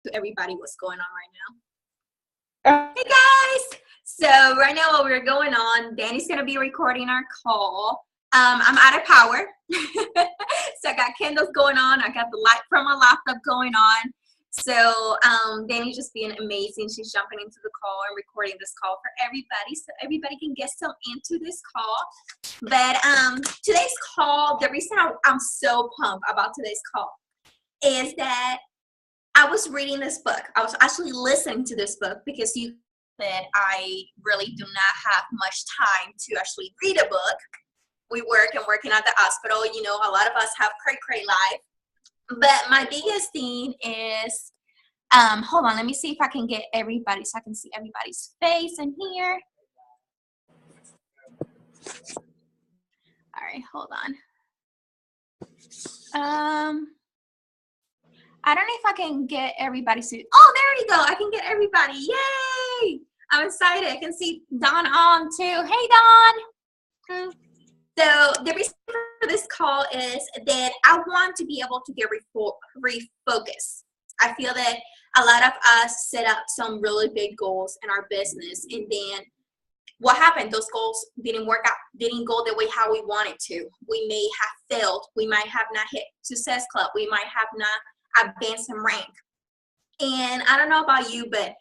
to everybody what's going on right now. Hey guys! So right now while we're going on, Danny's going to be recording our call. I'm out of power. So I got candles going on. I got the light from my laptop going on. So Danny's just being amazing. She's jumping into the call and recording this call for everybody so everybody can get some into this call. But today's call, the reason I'm so pumped about today's call is that I was reading this book. I was actually listening to this book because you said I really do not have much time to actually read a book. We work and working at the hospital. You know, a lot of us have cray life. But my biggest thing is, hold on, let me see if I can get everybody so I can see everybody's face in here. All right, hold on. I don't know if I can get everybody to, oh, there you go. I can get everybody. Yay! I'm excited. I can see Dawn on too. Hey, Dawn. So the reason for this call is that I want to be able to get refocused. I feel that a lot of us set up some really big goals in our business, and then what happened? Those goals didn't work out, didn't go the way how we wanted to. We may have failed. We might have not hit Success Club. We might have not advanced in rank. And I don't know about you, but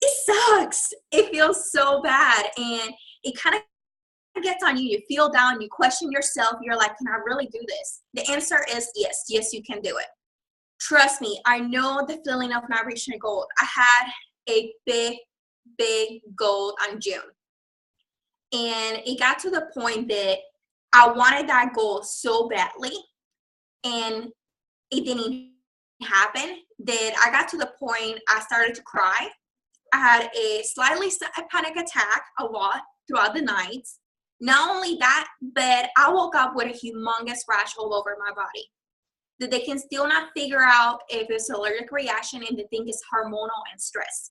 it sucks. It feels so bad, and it kind of gets on you. You feel down, you question yourself. You're like, can I really do this? The answer is yes. Yes, you can do it. Trust me, I know the feeling of not reaching a goal. I had a big goal on June, and it got to the point that I wanted that goal so badly, and it didn't happen. That I got to the point I started to cry. I had a panic attack a lot throughout the night. Not only that, but I woke up with a humongous rash all over my body that they can still not figure out if it's an allergic reaction, and they think it's hormonal and stress.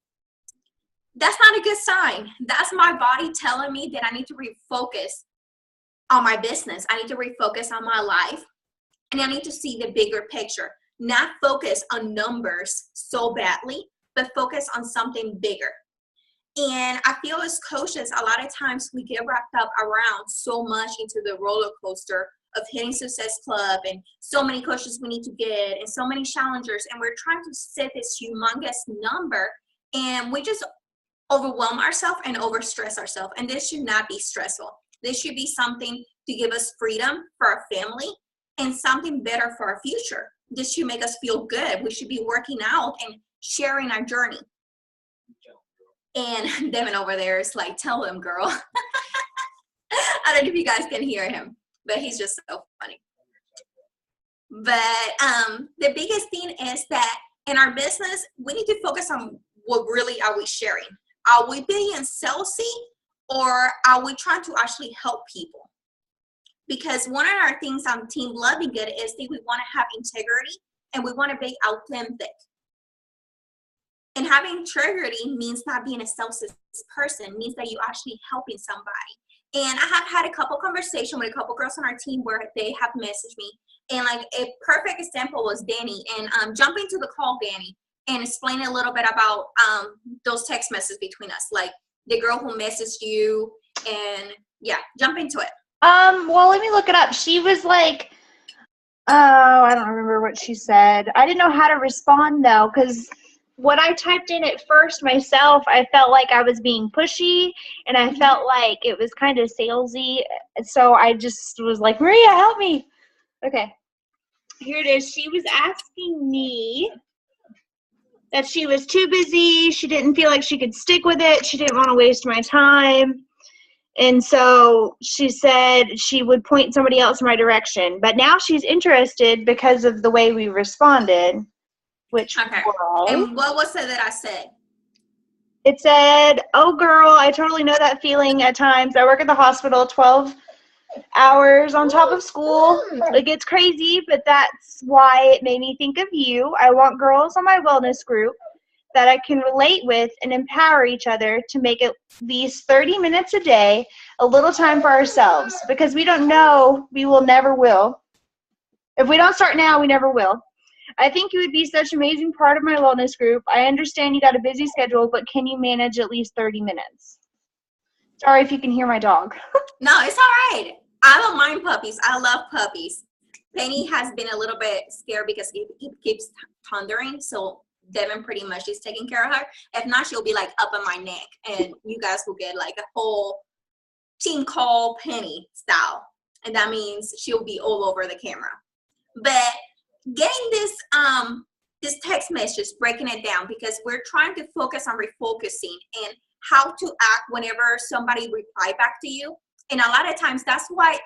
That's not a good sign. That's my body telling me that I need to refocus on my business. I need to refocus on my life, and I need to see the bigger picture, not focus on numbers so badly, but focus on something bigger. And I feel as coaches, a lot of times we get wrapped up around so much into the roller coaster of hitting Success Club, and so many coaches we need to get, and so many challengers, and we're trying to set this humongous number, and we just overwhelm ourselves and overstress ourselves. And this should not be stressful. This should be something to give us freedom for our family and something better for our future. This should make us feel good. We should be working out and sharing our journey. And Devin over there is like, tell him, girl. I don't know if you guys can hear him, but he's just so funny. But the biggest thing is that in our business, we need to focus on what really are we sharing. Are we being salesy, or are we trying to actually help people? Because one of our things on Team Lovingood is that we want to have integrity, and we want to be authentic. And having integrity means not being a selfish person. It means that you're actually helping somebody. And I have had a couple conversations with a couple girls on our team where they have messaged me. And like a perfect example was Danny. And jump into the call, Danny, and explain a little bit about those text messages between us. Like the girl who messaged you, and yeah, jump into it. Well, let me look it up. She was like, oh, I don't remember what she said. I didn't know how to respond though, because when I typed in at first myself, I felt like I was being pushy, and I felt like it was kind of salesy. So I just was like, Maria, help me. Okay, here it is. She was asking me that she was too busy. She didn't feel like she could stick with it. She didn't want to waste my time. And so she said she would point somebody else in my direction. But now she's interested because of the way we responded. Which okay. And what was it that I said? It said, oh, girl, I totally know that feeling at times. I work at the hospital 12 hours on top of school. It gets crazy, but that's why it made me think of you. I want girls on my wellness group that I can relate with and empower each other to make at least 30 minutes a day a little time for ourselves, because we don't know, we will never will. If we don't start now, we never will. I think you would be such an amazing part of my wellness group. I understand you got a busy schedule, but can you manage at least 30 minutes? Sorry if you can hear my dog. No, it's all right. I don't mind puppies. I love puppies. Penny has been a little bit scared because it keeps thundering. So Devin pretty much is taking care of her. If not, she'll be like up on my neck, and you guys will get like a whole team call Penny style, and that means she'll be all over the camera. But getting this text message, breaking it down, because we're trying to focus on refocusing and how to act whenever somebody reply back to you. And a lot of times that's why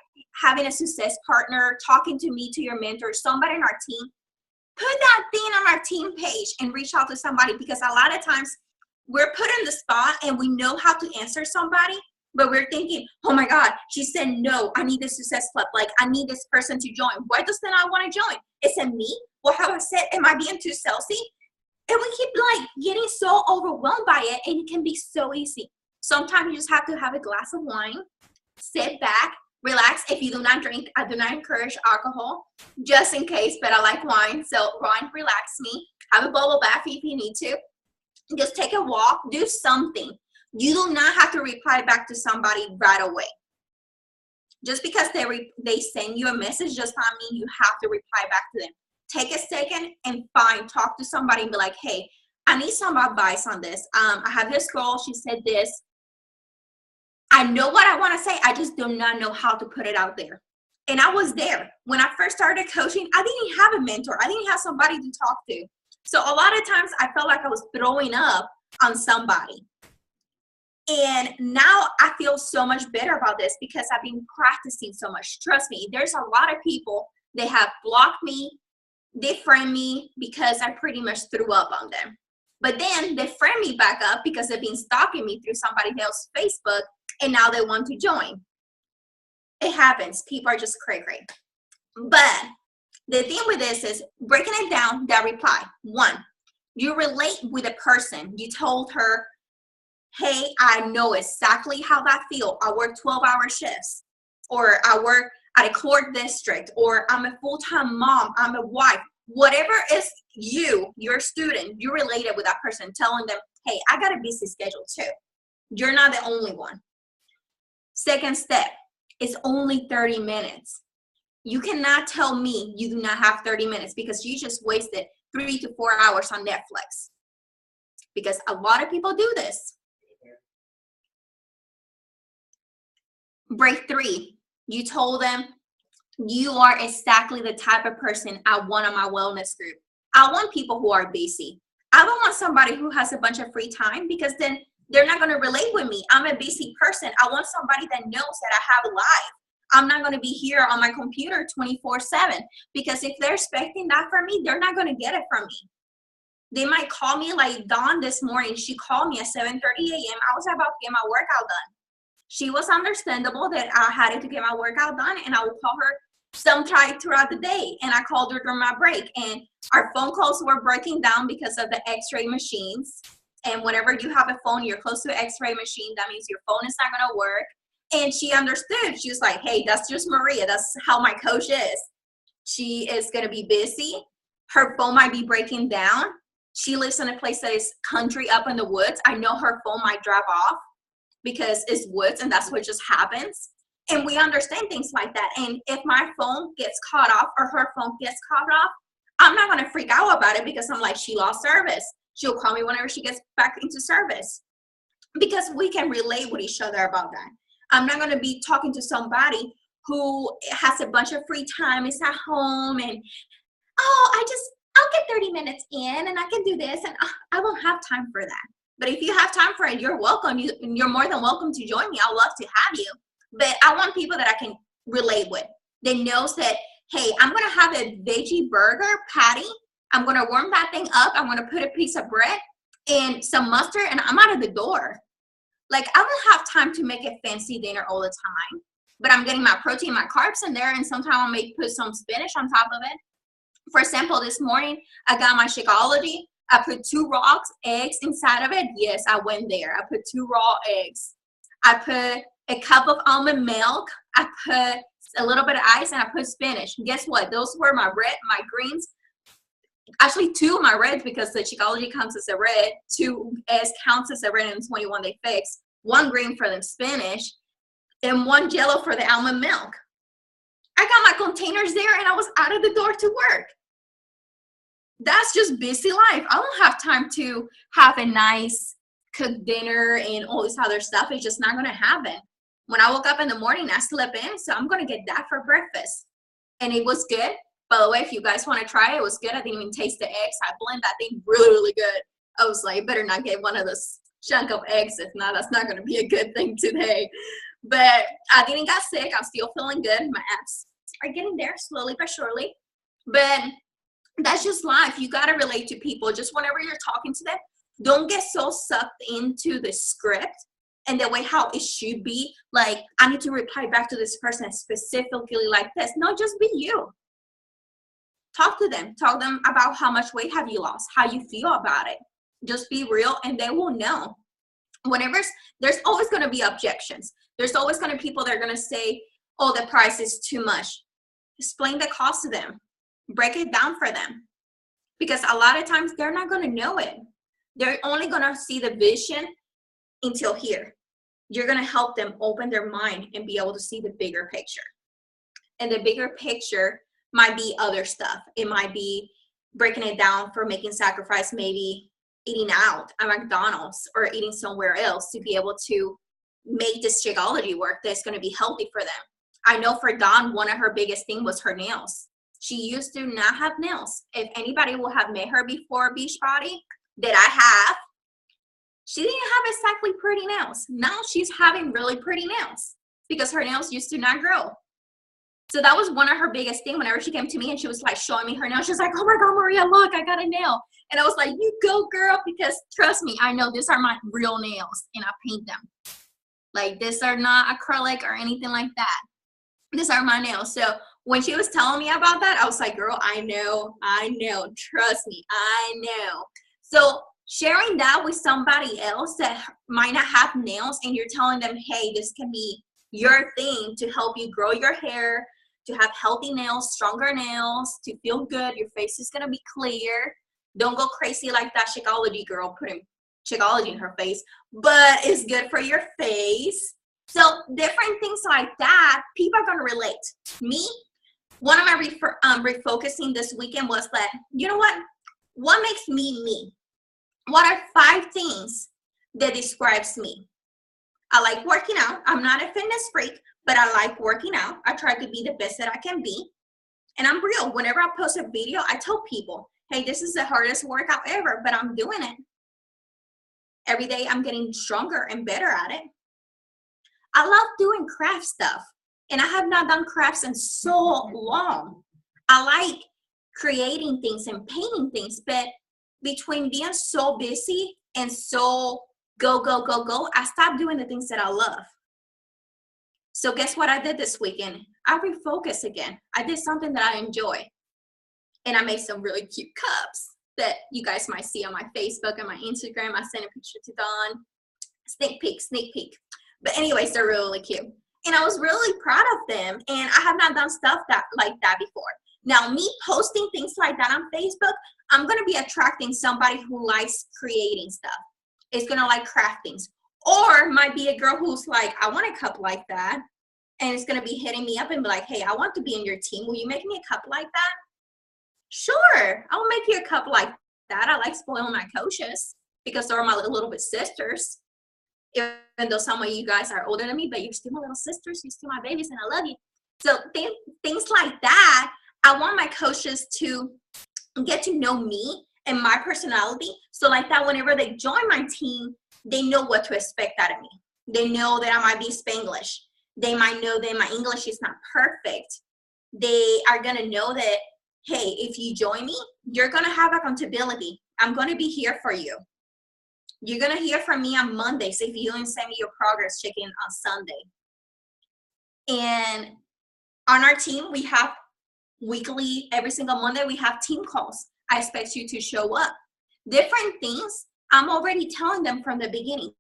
having a success partner, talking to me, to your mentor, somebody in our team, put that thing on our team page and reach out to somebody, because a lot of times we're put in the spot and we know how to answer somebody, but we're thinking, oh my God, she said no, I need the success club. Like, I need this person to join. Why does then I want to join? Is it me? Well, how I said, am I being too salesy? And we keep like getting so overwhelmed by it, and it can be so easy. Sometimes you just have to have a glass of wine, sit back, relax. If you do not drink, I do not encourage alcohol, just in case, but I like wine. So wine relax me. Have a bubble bath if you need to. Just take a walk, do something. You do not have to reply back to somebody right away. Just because they send you a message does not mean you have to reply back to them. Take a second and talk to somebody and be like, hey, I need some advice on this. I have this girl, she said this. I know what I want to say. I just do not know how to put it out there. And I was there. When I first started coaching, I didn't have a mentor. I didn't have somebody to talk to. So a lot of times I felt like I was throwing up on somebody. And now I feel so much better about this because I've been practicing so much. Trust me, there's a lot of people that have blocked me, they friend me because I pretty much threw up on them. But then they friend me back up because they've been stalking me through somebody else's Facebook, and now they want to join. It happens. People are just cray-cray. But the thing with this is breaking it down, that reply. One, you relate with a person. You told her, hey, I know exactly how that feels. I work 12-hour shifts, or I work at a court district, or I'm a full-time mom, I'm a wife. Whatever is you're a student, you related with that person, telling them, hey, I got a busy schedule too. You're not the only one. Second step is only 30 minutes. You cannot tell me you do not have 30 minutes because you just wasted 3 to 4 hours on Netflix. Because a lot of people do this. Break 3. You told them, you are exactly the type of person I want on my wellness group. I want people who are busy. I don't want somebody who has a bunch of free time, because then they're not going to relate with me. I'm a busy person. I want somebody that knows that I have a life. I'm not going to be here on my computer 24/7, because if they're expecting that from me, they're not going to get it from me. They might call me like Dawn this morning. She called me at 7:30 a.m. I was about to get my workout done. She was understandable that I had to get my workout done, and I would call her sometime throughout the day. And I called her during my break, and our phone calls were breaking down because of the x-ray machines. And whenever you have a phone, you're close to an x-ray machine, that means your phone is not going to work. And she understood. She was like, hey, that's just Maria. That's how my coach is. She is going to be busy. Her phone might be breaking down. She lives in a place that is country up in the woods. I know her phone might drop off because it's woods, and that's what just happens. And we understand things like that. And if my phone gets cut off or her phone gets cut off, I'm not going to freak out about it, because I'm like, she lost service. She'll call me whenever she gets back into service, because we can relate with each other about that. I'm not going to be talking to somebody who has a bunch of free time, is at home, and, I'll get 30 minutes in and I can do this, and I won't have time for that. But if you have time for it, you're welcome. You're more than welcome to join me. I'd love to have you. But I want people that I can relate with. That knows that, hey, I'm going to have a veggie burger patty. I'm going to warm that thing up. I'm going to put a piece of bread and some mustard, and I'm out of the door. Like, I don't have time to make a fancy dinner all the time, but I'm getting my protein, my carbs in there, and sometimes I may put some spinach on top of it. For example, this morning, I got my Shakeology. I put 2 raw eggs inside of it. Yes, I went there. I put 2 raw eggs. I put a cup of almond milk. I put a little bit of ice, and I put spinach. Guess what? Those were my red, my greens. Actually, 2 of my reds, because the Shakeology counts as a red, 2S counts as a red and 21 day fix, 1 green for the spinach, and 1 yellow for the almond milk. I got my containers there and I was out of the door to work. That's just busy life. I don't have time to have a nice cooked dinner and all this other stuff. It's just not going to happen. When I woke up in the morning, I slept in, so I'm going to get that for breakfast. And it was good. By the way, if you guys want to try it, it was good. I didn't even taste the eggs. I blend that thing really, really good. I was like, better not get one of those chunk of eggs. If not, that's not going to be a good thing today. But I didn't get sick. I'm still feeling good. My abs are getting there slowly but surely. But that's just life. You got to relate to people. Just whenever you're talking to them, don't get so sucked into the script and the way how it should be. Like, I need to reply back to this person specifically like this. No, just be you. Talk to them. Talk to them about how much weight have you lost, how you feel about it. Just be real and they will know. Whenever there's always going to be objections. There's always going to be people that are going to say, oh, the price is too much. Explain the cost to them. Break it down for them. Because a lot of times they're not going to know it. They're only going to see the vision until here. You're going to help them open their mind and be able to see the bigger picture. And the bigger picture might be other stuff. It might be breaking it down for making sacrifice, maybe eating out at McDonald's or eating somewhere else to be able to make this Shakeology work that's going to be healthy for them. I know for Dawn, one of her biggest thing was her nails. She used to not have nails. If anybody will have met her before Beachbody, that I have, she didn't have exactly pretty nails. Now she's having really pretty nails because her nails used to not grow. So that was one of her biggest things. Whenever she came to me and she was like showing me her nails, she was like, oh my God, Maria, look, I got a nail. And I was like, you go, girl, because trust me, I know these are my real nails and I paint them. Like, these are not acrylic or anything like that. These are my nails. So when she was telling me about that, I was like, girl, I know, trust me, I know. So sharing that with somebody else that might not have nails and you're telling them, hey, this can be your thing to help you grow your hair, to have healthy nails, stronger nails, to feel good. Your face is going to be clear. Don't go crazy like that Shakeology girl putting Shakeology in her face, but it's good for your face. So different things like that, people are going to relate. Me, one of my refocusing this weekend was that, you know what makes me me? What are 5 things that describes me? I like working out. I'm not a fitness freak, but I like working out. I try to be the best that I can be. And I'm real. Whenever I post a video, I tell people, hey, this is the hardest workout ever, but I'm doing it. Every day I'm getting stronger and better at it. I love doing craft stuff. And I have not done crafts in so long. I like creating things and painting things, but between being so busy and so go, I stopped doing the things that I love. So guess what I did this weekend? I refocused again. I did something that I enjoy. And I made some really cute cups that you guys might see on my Facebook and my Instagram. I sent a picture to Dawn. Sneak peek. But anyways, they're really cute. And I was really proud of them. And I have not done stuff like that before. Now, me posting things like that on Facebook, I'm going to be attracting somebody who likes creating stuff. It's going to like craft things. Or might be a girl who's like, I want a cup like that. And it's going to be hitting me up and be like, hey, I want to be in your team. Will you make me a cup like that? Sure, I'll make you a cup like that. I like spoiling my coaches because they're my little bit sisters. Even though some of you guys are older than me, but you're still my little sisters. You're still my babies and I love you. So things like that, I want my coaches to get to know me and my personality. So like that, whenever they join my team, they know what to expect out of me. They know that I might be Spanglish. They might know that my English is not perfect. They are going to know that, hey, if you join me, you're going to have accountability. I'm going to be here for you. You're going to hear from me on Mondays if you don't send me your progress check-in on Sunday. And on our team, we have weekly, every single Monday, we have team calls. I expect you to show up. Different things, I'm already telling them from the beginning.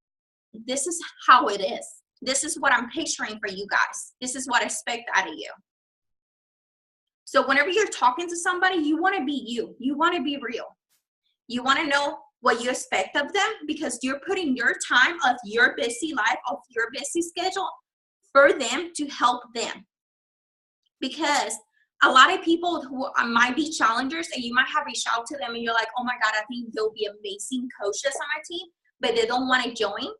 This is how it is. This is what I'm picturing for you guys. This is what I expect out of you. So whenever you're talking to somebody, you want to be you. You want to be real. You want to know what you expect of them because you're putting your time of your busy life, of your busy schedule for them to help them. Because a lot of people who might be challengers and you might have reached out to them and you're like, oh my God, I think they'll be amazing coaches on my team, but they don't want to join.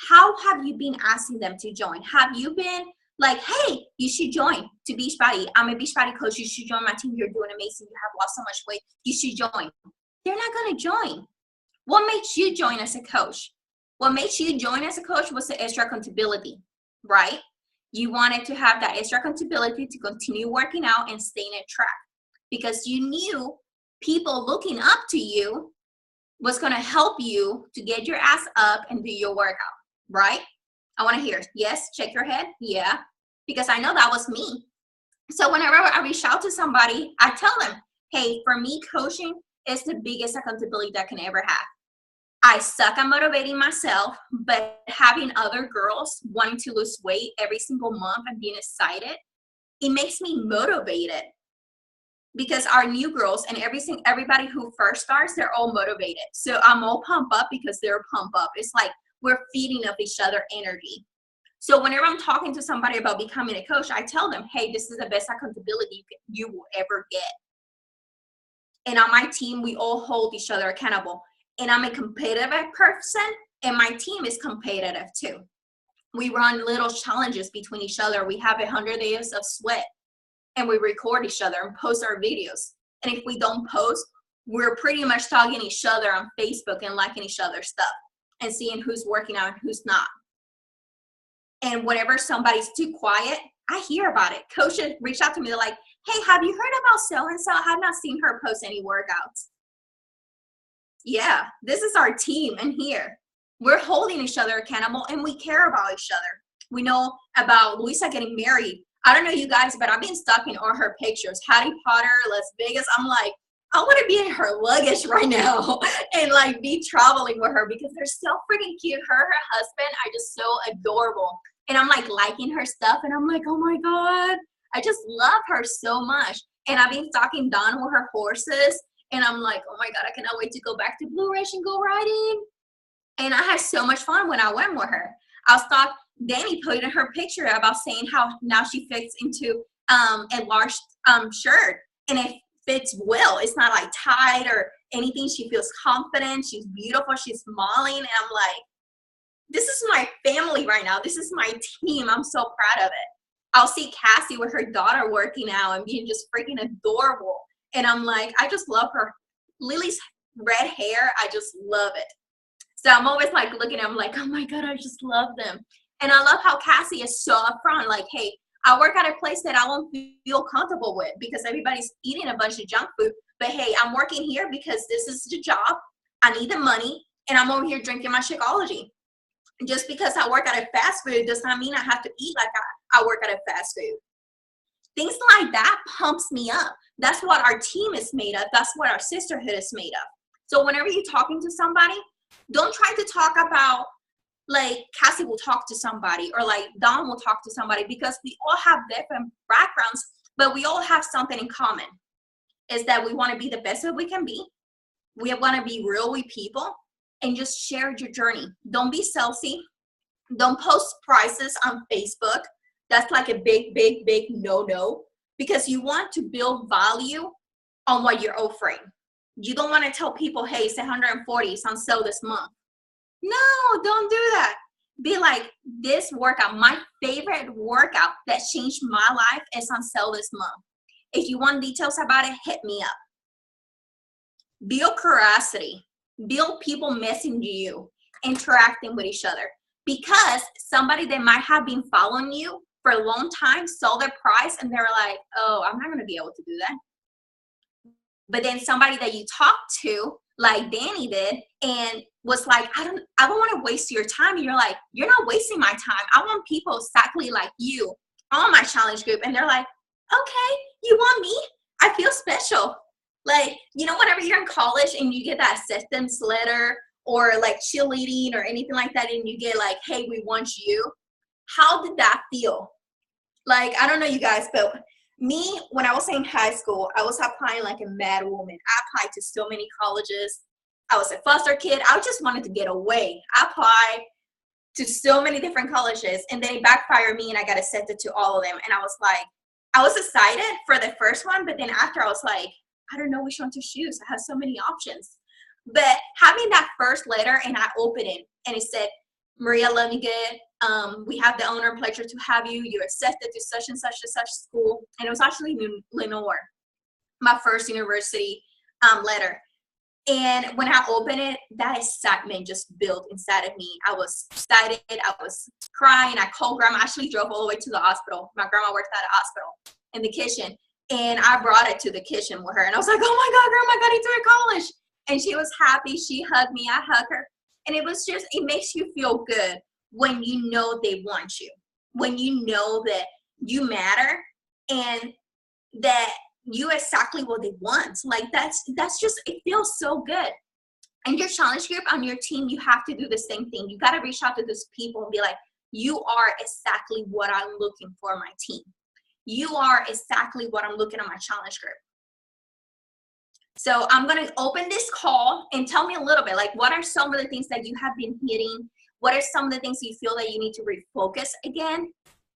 How have you been asking them to join? Have you been like, hey, you should join to Beachbody. I'm a Beachbody coach. You should join my team. You're doing amazing. You have lost so much weight. You should join. They're not going to join. What makes you join as a coach? What makes you join as a coach was the extra accountability, right? You wanted to have that extra accountability to continue working out and staying on track because you knew people looking up to you was going to help you to get your ass up and do your workout, right? I want to hear, yes, check your head. Yeah, because I know that was me. So whenever I reach out to somebody, I tell them, hey, for me, coaching is the biggest accountability that I can ever have. I suck at motivating myself, but having other girls wanting to lose weight every single month and being excited, it makes me motivated because our new girls and everybody who first starts, they're all motivated. So I'm all pumped up because they're pumped up. It's like we're feeding off each other energy. So whenever I'm talking to somebody about becoming a coach, I tell them, hey, this is the best accountability you will ever get. And on my team, we all hold each other accountable. And I'm a competitive person, and my team is competitive too. We run little challenges between each other. We have 100 days of sweat, and we record each other and post our videos. And if we don't post, we're pretty much tagging each other on Facebook and liking each other's stuff and seeing who's working out and who's not. And whenever somebody's too quiet, I hear about it. Coaches reach out to me. They're like, hey, have you heard about so-and-so? I have not seen her post any workouts. Yeah, this is our team in here. We're holding each other accountable and we care about each other. We know about Luisa getting married. I don't know you guys, but I've been stalking all her pictures. Harry Potter, Las Vegas. I'm like, I want to be in her luggage right now and like be traveling with her because they're so freaking cute. Her husband are just so adorable. And I'm like liking her stuff and I'm like, oh my God, I just love her so much. And I've been stalking Dawn with her horses. And I'm like, oh my God, I cannot wait to go back to Blue Ridge and go riding. And I had so much fun when I went with her. I stalked Danny, put in her picture about saying how now she fits into a large shirt. And it fits well. It's not like tight or anything. She feels confident. She's beautiful. She's smiling. And I'm like, this is my family right now. This is my team. I'm so proud of it. I'll see Cassie with her daughter working out and being just freaking adorable. And I'm like, I just love her. Lily's red hair, I just love it. So I'm always like looking at them like, oh my God, I just love them. And I love how Cassie is so upfront, like, hey, I work at a place that I won't feel comfortable with because everybody's eating a bunch of junk food. But hey, I'm working here because this is the job. I need the money. And I'm over here drinking my Shakeology. Just because I work at a fast food does not mean I have to eat like I work at a fast food. Things like that pumps me up. That's what our team is made of. That's what our sisterhood is made of. So whenever you're talking to somebody, don't try to talk about like Cassie will talk to somebody or like Dawn will talk to somebody because we all have different backgrounds, but we all have something in common. Is that we want to be the best that we can be. We want to be real with people and just share your journey. Don't be salesy. Don't post prices on Facebook. That's like a big, big, big no-no because you want to build value on what you're offering. You don't want to tell people, hey, it's 140, it's on sale this month. No, don't do that. Be like, this workout, my favorite workout that changed my life is on sale this month. If you want details about it, hit me up. Build curiosity. Build people messaging you, interacting with each other. Because somebody that might have been following you for a long time saw their price and they were like, oh, I'm not going to be able to do that. But then somebody that you talked to, like Danny did, and was like, I don't want to waste your time. And you're like, you're not wasting my time. I want people exactly like you on my challenge group. And they're like, okay, you want me? I feel special. Like, you know, whenever you're in college and you get that acceptance letter or like cheerleading or anything like that, and you get like, hey, we want you. How did that feel? Like, I don't know you guys, but Me, when I was in high school, I was applying like a mad woman. I applied to so many colleges. I was a foster kid. I just wanted to get away. I applied to so many different colleges, and then it backfired me, and I got accepted to all of them. And I was like, I was excited for the first one, but then after I was like, I don't know which one to choose. I have so many options. But having that first letter, and I opened it, and it said, Maria Lovingood, we have the honor and pleasure to have you. You're accepted to such and such school. And it was actually Lenore, my first university letter. And when I opened it, that excitement just built inside of me. I was excited. I was crying. I called grandma. I actually drove all the way to the hospital. My grandma worked at a hospital in the kitchen. And I brought it to the kitchen with her. And I was like, oh my God, grandma, I got into a college. And she was happy. She hugged me. I hugged her. And it was just, it makes you feel good when you know they want you. When you know that you matter and that you exactly what they want. Like that's just, it feels so good. And your challenge group on your team, you have to do the same thing. You got to reach out to those people and be like, you are exactly what I'm looking for my team. You are exactly what I'm looking at my challenge group. So I'm going to open this call and tell me a little bit, like, what are some of the things that you have been hitting? What are some of the things you feel that you need to refocus again?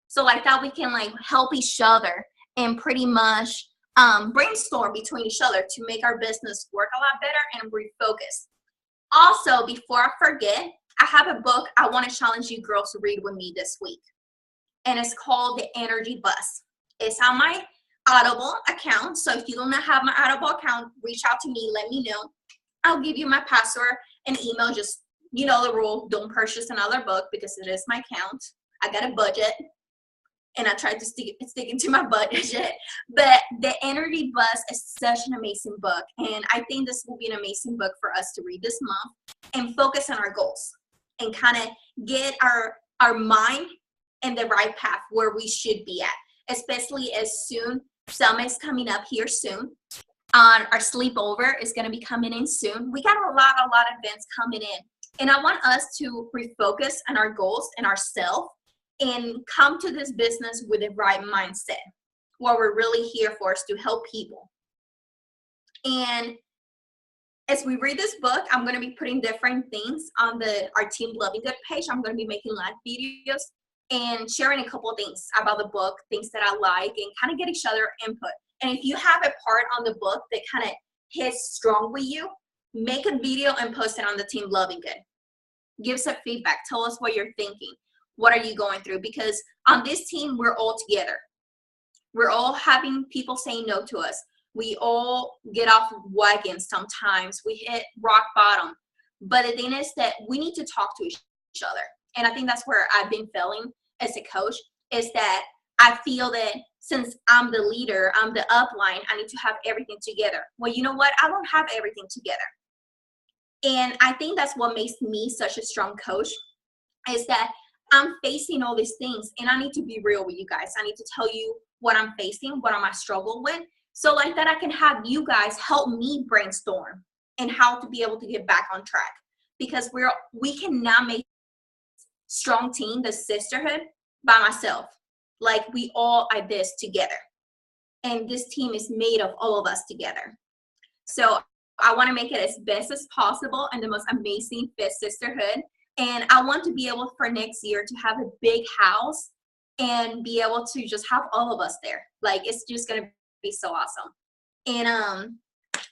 So like that we can like help each other and pretty much brainstorm between each other to make our business work a lot better and refocus. Also, before I forget, I have a book I want to challenge you girls to read with me this week. And it's called The Energy Bus. It's on my Audible account. So if you do not have my Audible account, reach out to me, let me know. I'll give you my password and email. Just, you know the rule, don't purchase another book because it is my account. I got a budget and I tried to stick into my budget. But The Energy Bus is such an amazing book. And I think this will be an amazing book for us to read this month and focus on our goals and kind of get our mind in the right path where we should be at, especially as soon, summer is coming up here soon. Our sleepover is going to be coming in soon. We got a lot of events coming in. And I want us to refocus on our goals and ourselves and come to this business with the right mindset. What we're really here for is to help people. And as we read this book, I'm going to be putting different things on our Team Lovingood page. I'm going to be making live videos and sharing a couple of things about the book, things that I like, and kind of get each other input. And if you have a part on the book that kind of hits strong with you, make a video and post it on the Team Lovingood. Give us a feedback. Tell us what you're thinking. What are you going through? Because on this team, we're all together. We're all having people saying no to us. We all get off wagons sometimes. We hit rock bottom. But the thing is that we need to talk to each other. And I think that's where I've been failing as a coach, is that I feel that since I'm the leader, I'm the upline, I need to have everything together. Well, you know what? I don't have everything together. And I think that's what makes me such a strong coach, is that I'm facing all these things and I need to be real with you guys. I need to tell you what I'm facing, what am I struggle with. So like that I can have you guys help me brainstorm and how to be able to get back on track. Because we cannot make strong team, the sisterhood, by myself. Like we all are this together. And this team is made of all of us together. So I want to make it as best as possible and the most amazing fit sisterhood. And I want to be able for next year to have a big house and be able to just have all of us there. Like it's just going to be so awesome. And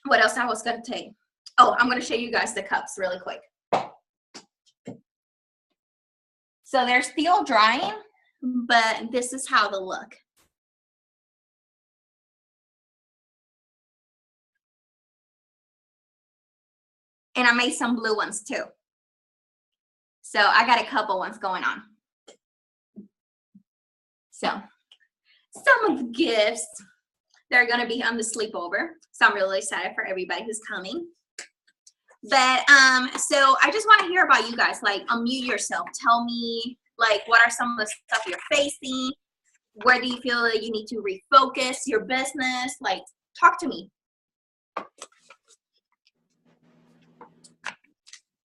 what else I was going to take? Oh, I'm going to show you guys the cups really quick. So they're still drying, but this is how they look. And I made some blue ones too. So I got a couple ones going on. So some of the gifts, they're going to be on the sleepover. So I'm really excited for everybody who's coming. But so I just want to hear about you guys. Like, unmute yourself. Tell me, like, what are some of the stuff you're facing? Where do you feel that you need to refocus your business? Like, talk to me.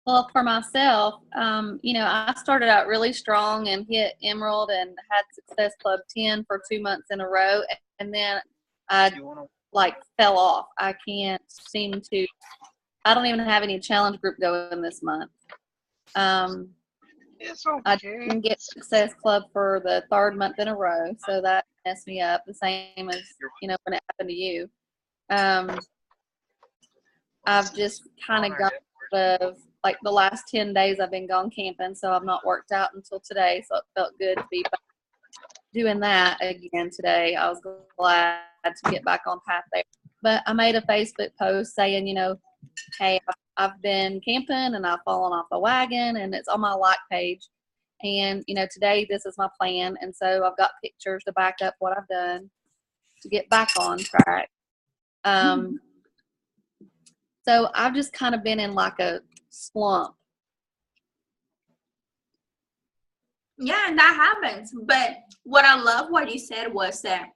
Well, for myself, I started out really strong and hit Emerald and had Success Club 10 for 2 months in a row. And then I fell off. I can't seem to, I don't even have any challenge group going this month. It's okay. I didn't get Success Club for the third month in a row. So that messed me up, the same as, when it happened to you. I've just kind of got of the last 10 days I've been gone camping, so I've not worked out until today, so it felt good to be back doing that again today. I was glad to get back on path there. But I made a Facebook post saying, hey, I've been camping and I've fallen off the wagon, and it's on my like page. And, today this is my plan, and so I've got pictures to back up what I've done to get back on track. So I've just kind of been in like a slump. Yeah, and that happens. But what I love what you said was that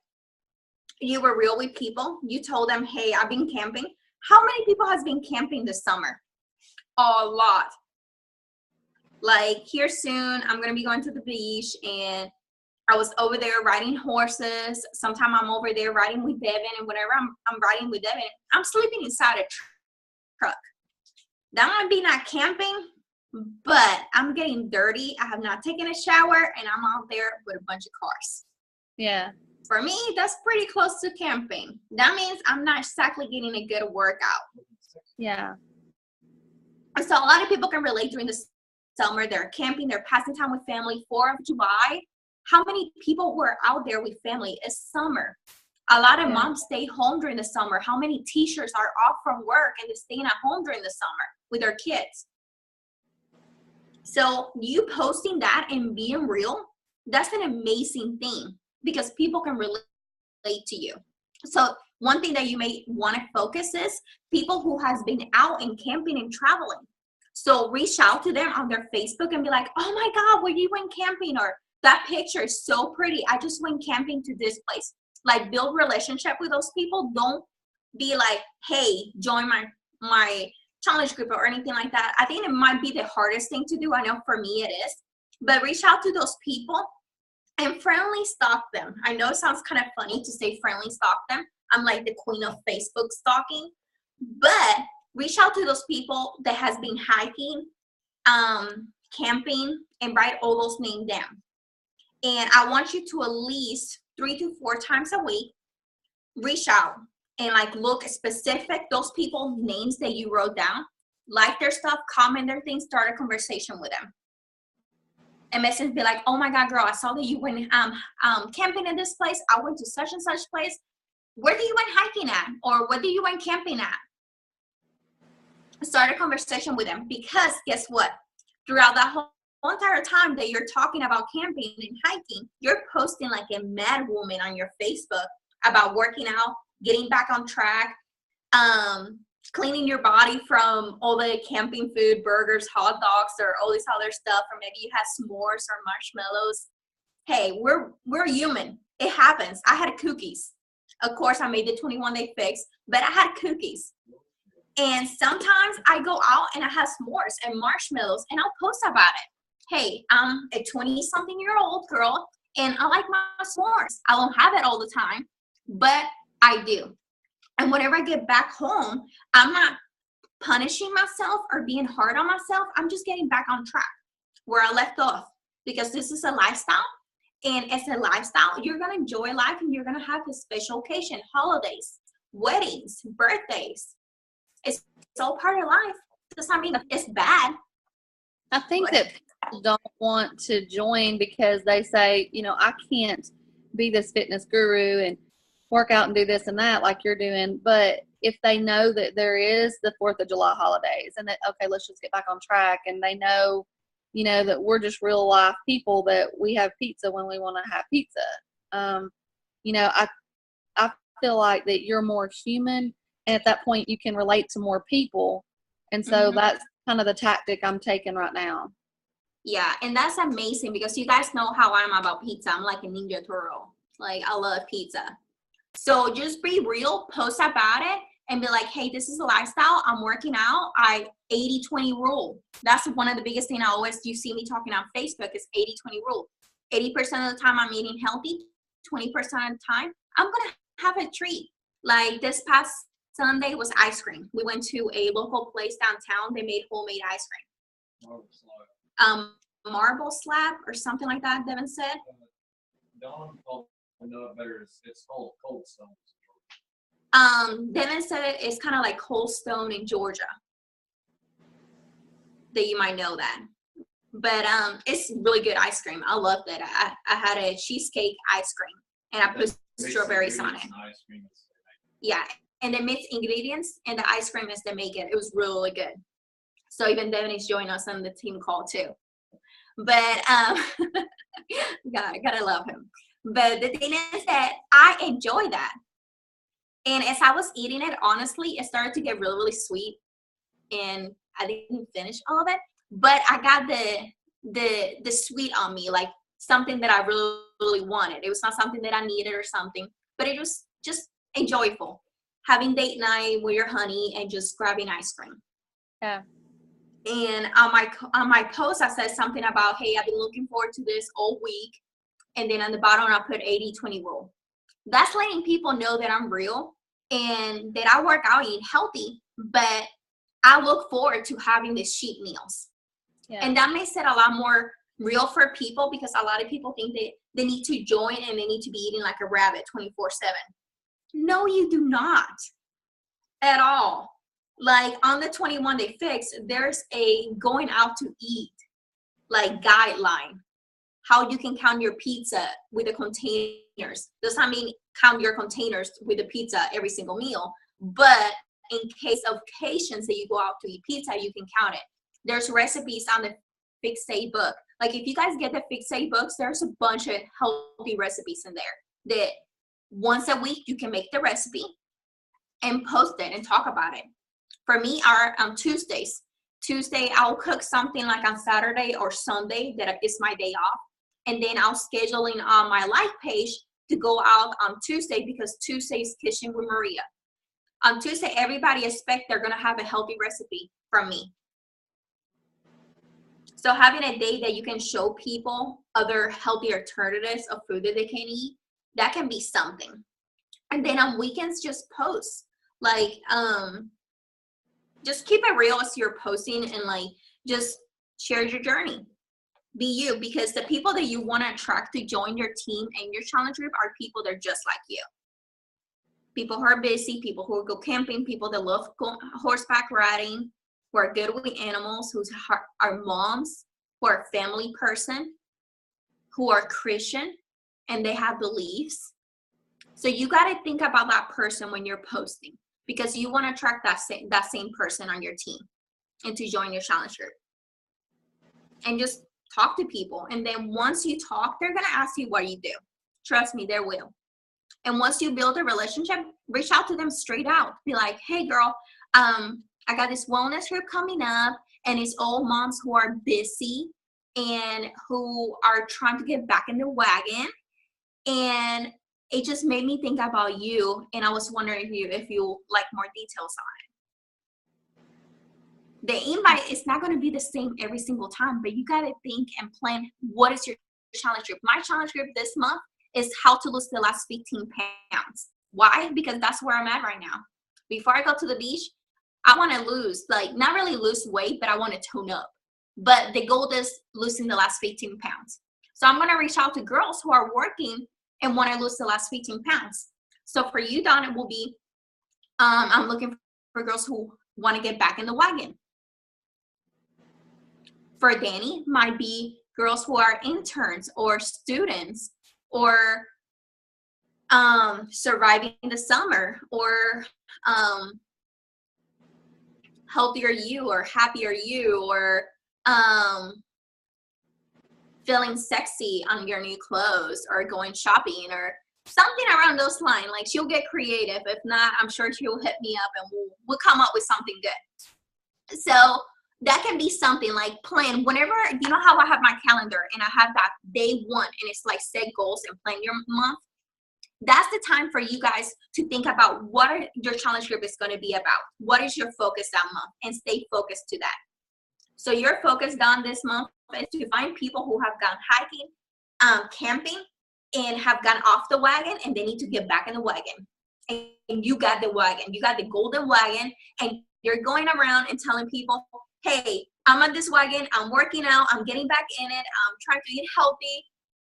you were real with people. You told them, hey, I've been camping. How many people has been camping this summer? A lot. Like here soon, I'm going to be going to the beach, and I was over there riding horses. Sometime I'm over there riding with Devin, and whenever I'm riding with Devin, I'm sleeping inside a truck. That might be not camping, but I'm getting dirty. I have not taken a shower, and I'm out there with a bunch of cars. Yeah. For me, that's pretty close to camping. That means I'm not exactly getting a good workout. Yeah. So a lot of people can relate during the summer. They're camping, they're passing time with family. 4th of July, how many people were out there with family? It's summer. A lot of moms stay home during the summer. How many teachers are off from work and they're staying at home during the summer with their kids? So you posting that and being real, that's an amazing thing because people can relate to you. So one thing that you may want to focus is people who has been out and camping and traveling. So reach out to them on their Facebook and be like, oh my God, where you went camping? Or that picture is so pretty. I just went camping to this place. Like build relationship with those people. Don't be like, hey, join my challenge group or anything like that. I think it might be the hardest thing to do. I know for me it is. But reach out to those people and friendly stalk them. I know it sounds kind of funny to say friendly stalk them. I'm like the queen of Facebook stalking. But reach out to those people that has been hiking, camping, and write all those names down. And I want you to at least 3 to 4 times a week reach out and like look specific those people names that you wrote down, like their stuff, comment their things, start a conversation with them. And message be like, oh my God, girl, I saw that you went camping in this place. I went to such and such place. Where do you went hiking at? Or where do you went camping at? Start a conversation with them, because guess what? Throughout that whole entire time that you're talking about camping and hiking, you're posting like a mad woman on your Facebook about working out, getting back on track, cleaning your body from all the camping food, burgers, hot dogs, or all this other stuff, or maybe you had s'mores or marshmallows. Hey, we're human. It happens. I had cookies. Of course, I made the 21-day fix, but I had cookies. And sometimes I go out and I have s'mores and marshmallows, and I'll post about it. Hey, I'm a 20-something-year-old girl, and I like my s'mores. I don't have it all the time, but I do. And whenever I get back home, I'm not punishing myself or being hard on myself. I'm just getting back on track where I left off, because this is a lifestyle. And as a lifestyle, you're going to enjoy life, and you're going to have a special occasion, holidays, weddings, birthdays. It's all part of life. Does not mean that it's bad. I think that people don't want to join because they say, I can't be this fitness guru and work out and do this and that like you're doing. But if they know that there is the 4th of July holidays and that, okay, let's just get back on track, and they know, that we're just real life people, that we have pizza when we want to have pizza. I feel like that you're more human, and at that point you can relate to more people. And so that's kind of the tactic I'm taking right now. Yeah, and that's amazing, because you guys know how I'm about pizza. I'm like a Ninja Turtle. Like, I love pizza. So just be real, post about it, and be like, hey, this is a lifestyle. I'm working out. I 80-20 rule. That's one of the biggest things you see me talking on Facebook is 80-20 rule. 80% of the time I'm eating healthy, 20% of the time I'm gonna have a treat. Like this past Sunday was ice cream. We went to a local place downtown. They made homemade ice cream. Marble slab or something like that, Devin said. Dawn know it better. It's called Cold Stone. Devin said it's kind of like Cold Stone in Georgia. That you might know that. But it's really good ice cream. I love that. I had a cheesecake ice cream and I put strawberries on it. Yeah, and the mixed ingredients and the ice cream is to make it. It was really good. So even Devin is joining us on the team call too. But gotta love him. But the thing is that I enjoy that. And as I was eating it, honestly, it started to get really, really sweet. And I didn't finish all of it. But I got the sweet on me, like something that I really, really wanted. It was not something that I needed or something. But it was just enjoyable. Having date night with your honey and just grabbing ice cream. Yeah. And on my post, I said something about, hey, I've been looking forward to this all week. And then on the bottom, I put 80-20 rule. That's letting people know that I'm real and that I work out and eat healthy, but I look forward to having these cheat meals. Yeah. And that makes it a lot more real for people because a lot of people think that they need to join and they need to be eating like a rabbit 24/7. No, you do not at all. Like on the 21 Day Fix, there's a going out to eat like guideline. How you can count your pizza with the containers. Does not mean count your containers with the pizza every single meal, but in case of occasions that you go out to eat pizza, you can count it. There's recipes on the Fix Day book. Like if you guys get the Fix Day books, there's a bunch of healthy recipes in there that once a week you can make the recipe and post it and talk about it. For me, are on Tuesdays. Tuesday, I'll cook something like on Saturday or Sunday that is my day off. And then I'll scheduling on my live page to go out on Tuesday because Tuesday is Kitchen with Maria. On Tuesday, everybody expects they're going to have a healthy recipe from me. So having a day that you can show people other healthy alternatives of food that they can eat, that can be something. And then on weekends, just post. Like, just keep it real as you're posting and like, just share your journey. Be you, because the people that you want to attract to join your team and your challenge group are people that are just like you. People who are busy, people who go camping, people that love horseback riding, who are good with animals, who are moms, who are family person, who are Christian, and they have beliefs. So you got to think about that person when you're posting, because you want to attract that same person on your team and to join your challenge group. And just talk to people. And then once you talk, they're going to ask you what you do. Trust me, they will. And once you build a relationship, reach out to them straight out. Be like, hey girl, I got this wellness group coming up and it's all moms who are busy and who are trying to get back in the wagon. And it just made me think about you. And I was wondering if you like more details on it. The invite is not going to be the same every single time, but you got to think and plan, what is your challenge group? My challenge group this month is how to lose the last 15 pounds. Why? Because that's where I'm at right now. Before I go to the beach, I want to lose, like not really lose weight, but I want to tone up. But the goal is losing the last 15 pounds. So I'm going to reach out to girls who are working and want to lose the last 15 pounds. So for you, Dawn, it will be, I'm looking for girls who want to get back in the wagon. For Danny, might be girls who are interns or students or surviving the summer or healthier you or happier you or feeling sexy on your new clothes or going shopping or something around those lines. Like she'll get creative. If not, I'm sure she'll hit me up and we'll come up with something good. So that can be something like plan whenever, you know how I have my calendar and I have that day one and it's like set goals and plan your month. that's the time for you guys to think about what your challenge group is going to be about. What is your focus that month, and stay focused to that. So your focus done this month is to find people who have gone hiking, camping, and have gone off the wagon, and they need to get back in the wagon. And you got the wagon. You got the golden wagon, and you're going around and telling people, hey, I'm on this wagon. I'm working out. I'm getting back in it. I'm trying to eat healthy.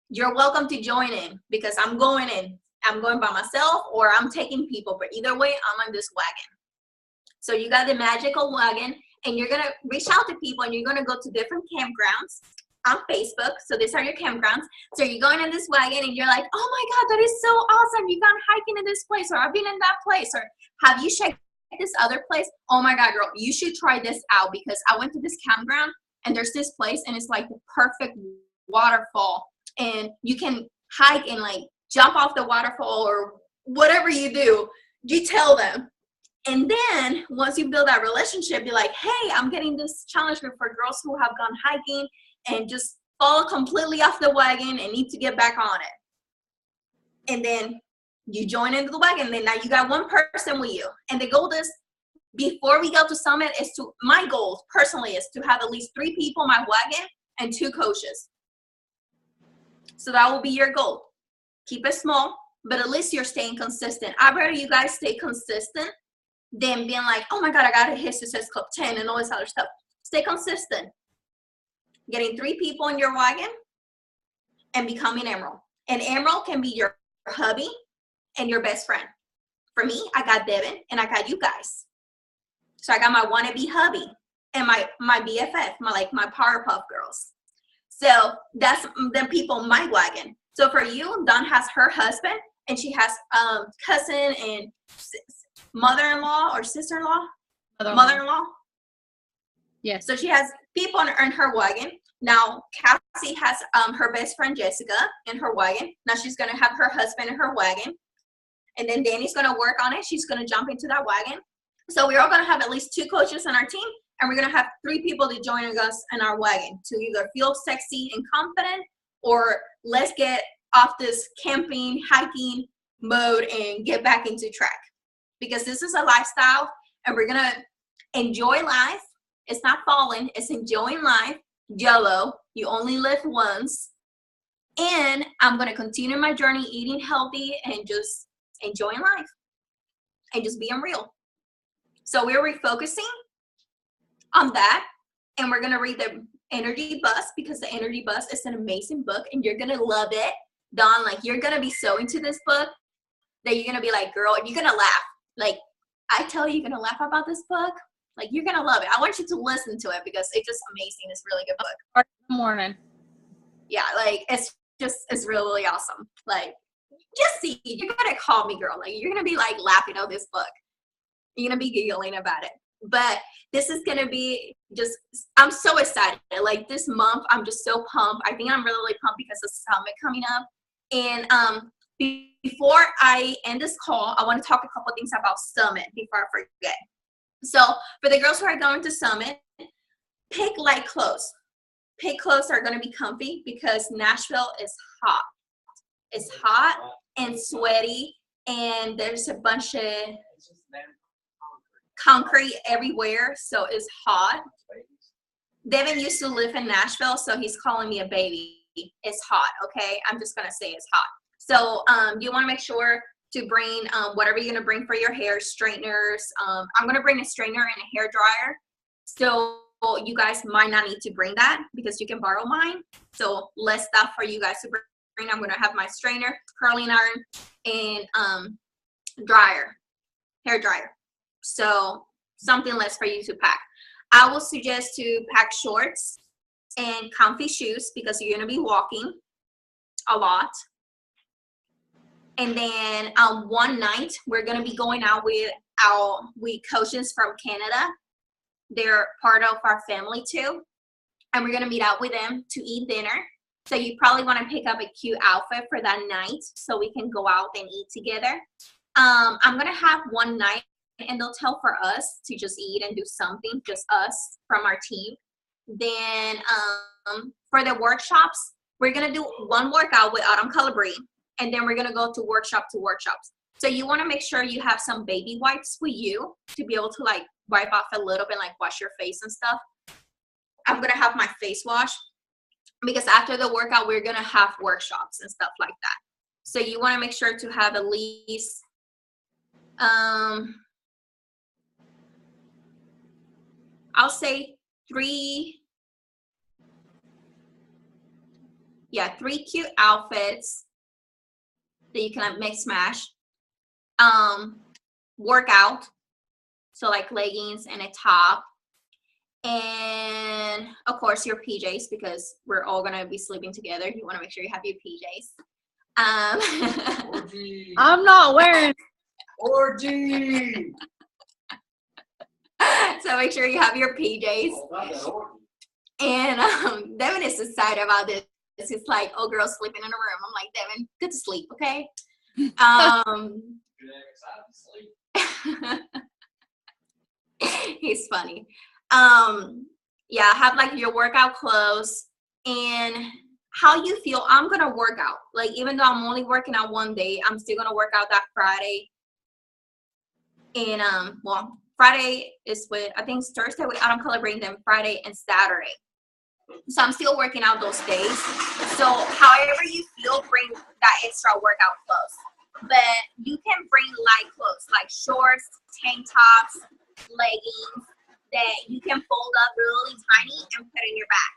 You're welcome to join in, because I'm going in. I'm going by myself, or I'm taking people, but either way, I'm on this wagon. So you got the magical wagon, and you're going to reach out to people, and you're going to go to different campgrounds on Facebook. So these are your campgrounds. So you're going in this wagon, and you're like, oh my God, that is so awesome. You've gone hiking in this place, or I've been in that place, or have you checked this other place? Oh my God, girl, you should try this out, because I went to this campground, and there's this place, and it's like the perfect waterfall, and you can hike and like jump off the waterfall, or whatever you do, you tell them. And then once you build that relationship, be like, hey, I'm getting this challenge group for girls who have gone hiking and just fall completely off the wagon and need to get back on it. And then you join into the wagon, and then now you got one person with you. And the goal is, before we go to summit, is to, my goal personally is to have at least 3 people in my wagon and 2 coaches. So that will be your goal. Keep it small, but at least you're staying consistent. I'd rather you guys stay consistent than being like, oh my God, I got to hit Success Club 10 and all this other stuff. Stay consistent. Getting 3 people in your wagon and becoming Emerald. And Emerald can be your hubby and your best friend. For me, I got Devin, and I got you guys. So I got my wannabe hubby and my BFF, my Powerpuff Girls. So that's the people in my wagon. So for you, Dawn has her husband, and she has cousin and mother-in-law or sister-in-law? Mother-in-law. Yes. So she has people in her wagon. Now, Cassie has her best friend Jessica in her wagon. Now she's going to have her husband in her wagon. And then Danny's going to work on it. She's going to jump into that wagon. So we're all going to have at least 2 coaches on our team, and we're going to have 3 people to join us in our wagon to either feel sexy and confident, or let's get off this camping, hiking mode and get back into track. Because this is a lifestyle, and we're going to enjoy life. It's not falling, it's enjoying life. YOLO, you only live once. And I'm going to continue my journey eating healthy and just enjoying life and just being real. So we're refocusing on that, and we're going to read the Energy Bus, because the Energy Bus is an amazing book, and you're going to love it. Dawn, like, you're going to be so into this book that you're going to be like, girl, you're going to laugh. Like, I tell you, you're going to laugh about this book. Like, you're going to love it. I want you to listen to it, because it's just amazing. It's a really good book. Good morning. Yeah, like, it's really, really awesome. Like, just see, you're going to call me, girl. Like, you're going to be, like, laughing at this book. You're going to be giggling about it. But this is going to be just, I'm so excited. Like, this month, I'm just so pumped. I think I'm really, really pumped because of Summit coming up. And before I end this call, I want to talk a couple things about Summit before I forget. So for the girls who are going to Summit, pick light clothes. Pick clothes that are going to be comfy, because Nashville is hot. It's hot and sweaty, and there's a bunch of concrete everywhere, so it's hot. Devin used to live in Nashville, so he's calling me a baby. It's hot, okay? I'm just going to say it's hot. So you want to make sure to bring whatever you're going to bring for your hair, straighteners. I'm going to bring a straightener and a hair dryer. So you guys might not need to bring that, because you can borrow mine. So less stuff for you guys to bring. I'm going to have my straightener, curling iron, and dryer, hair dryer. So something less for you to pack. I will suggest to pack shorts and comfy shoes, because you're going to be walking a lot. And then one night, we're going to be going out with coaches from Canada. They're part of our family too. And we're going to meet out with them to eat dinner. So you probably want to pick up a cute outfit for that night, so we can go out and eat together. I'm going to have one night in the hotel for us to just eat and do something, just us from our team. Then for the workshops, we're going to do one workout with Autumn Calabri, and then we're gonna go to workshops. So you want to make sure you have some baby wipes with you to be able to like wipe off a little bit, like wash your face and stuff. I'm gonna have my face wash because after the workout we're gonna have workshops and stuff like that. So you want to make sure to have at least I'll say 3 cute outfits that you can like mix smash. Workout, so like leggings and a top, and of course your PJs because we're all gonna be sleeping together. You want to make sure you have your PJs. I'm not wearing Orgy. So make sure you have your PJs. And Devin is excited about this. It's like, oh, girls sleeping in a room. I'm like, Devin, good to sleep, okay? He's funny. Yeah, have like your workout clothes and how you feel. I'm gonna work out. Like even though I'm only working out one day, I'm still gonna work out that Friday. And well, Friday is with, I think it's Thursday with Autumn Color Brain, then Friday and Saturday. So I'm still working out those days. So however you feel, bring that extra workout clothes. But you can bring light clothes like shorts, tank tops, leggings that you can fold up really tiny and put in your bag.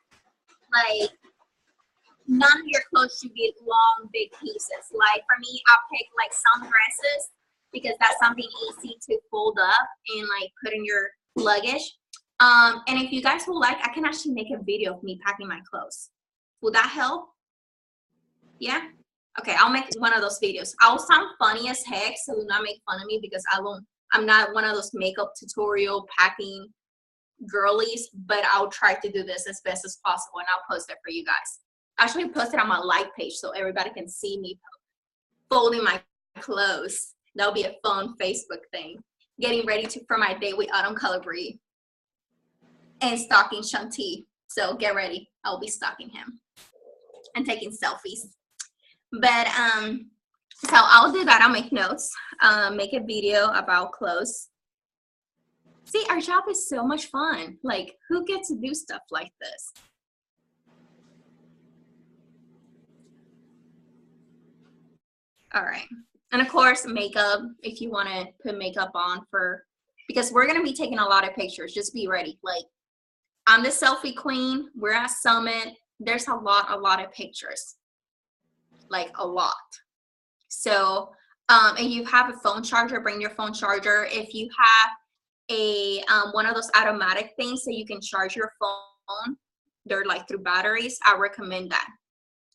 Like none of your clothes should be long, big pieces. Like for me, I'll pick like some dresses because that's something easy to fold up and like put in your luggage. And if you guys would like, I can actually make a video of me packing my clothes. Would that help? Yeah? Okay, I'll make one of those videos. I'll sound funny as heck, so do not make fun of me because I'm not one of those makeup tutorial packing girlies, but I'll try to do this as best as possible and I'll post it for you guys. I'll actually post it on my like page so everybody can see me folding my clothes. That'll be a fun Facebook thing. Getting ready for my date with Autumn Color Breed. And stalking Shanti. So get ready. I'll be stalking him and taking selfies. But so I'll do that. I'll make notes, make a video about clothes. See, our job is so much fun. Like, who gets to do stuff like this? All right. And of course, makeup, if you want to put makeup on because we're going to be taking a lot of pictures. Just be ready. Like, I'm the selfie queen. We're at Summit. There's a lot of pictures. Like, a lot. So, and you have a phone charger, bring your phone charger. If you have a one of those automatic things so you can charge your phone, they're like through batteries, I recommend that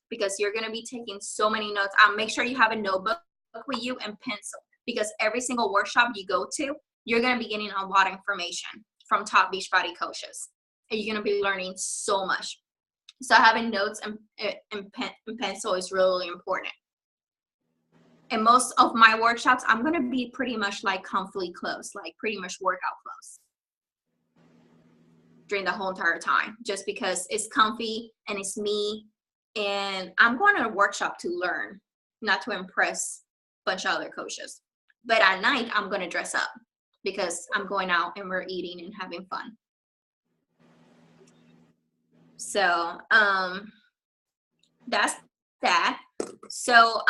because you're going to be taking so many notes. Make sure you have a notebook with you and pencil because every single workshop you go to, you're going to be getting a lot of information from top Beachbody coaches and you're going to be learning so much. So having notes and pencil is really important. And most of my workshops, I'm going to be pretty much like comfy clothes, like pretty much workout clothes during the whole entire time, just because it's comfy and it's me. And I'm going to a workshop to learn, not to impress a bunch of other coaches. But at night, I'm going to dress up because I'm going out and we're eating and having fun. So that's that. So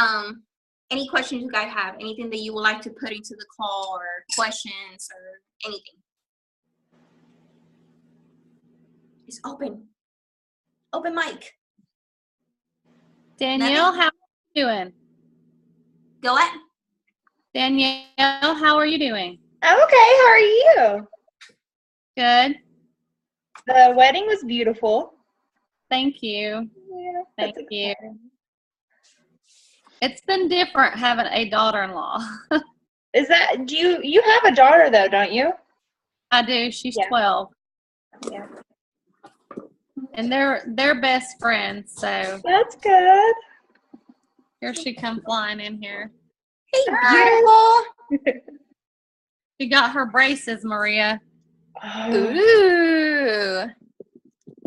any questions you guys have, anything that you would like to put into the call or questions or anything? It's open. Open mic. Danielle, how are you doing? Go ahead. Danielle, how are you doing? I'm okay. How are you? Good. The wedding was beautiful. Thank you. Yeah, Thank you. It's been different having a daughter-in-law. Is that, do you have a daughter though, don't you? I do. She's Yeah. 12. Yeah. And they're best friends, so That's good. here she come flying in here. Hey, beautiful. She got her braces, Maria. Ooh.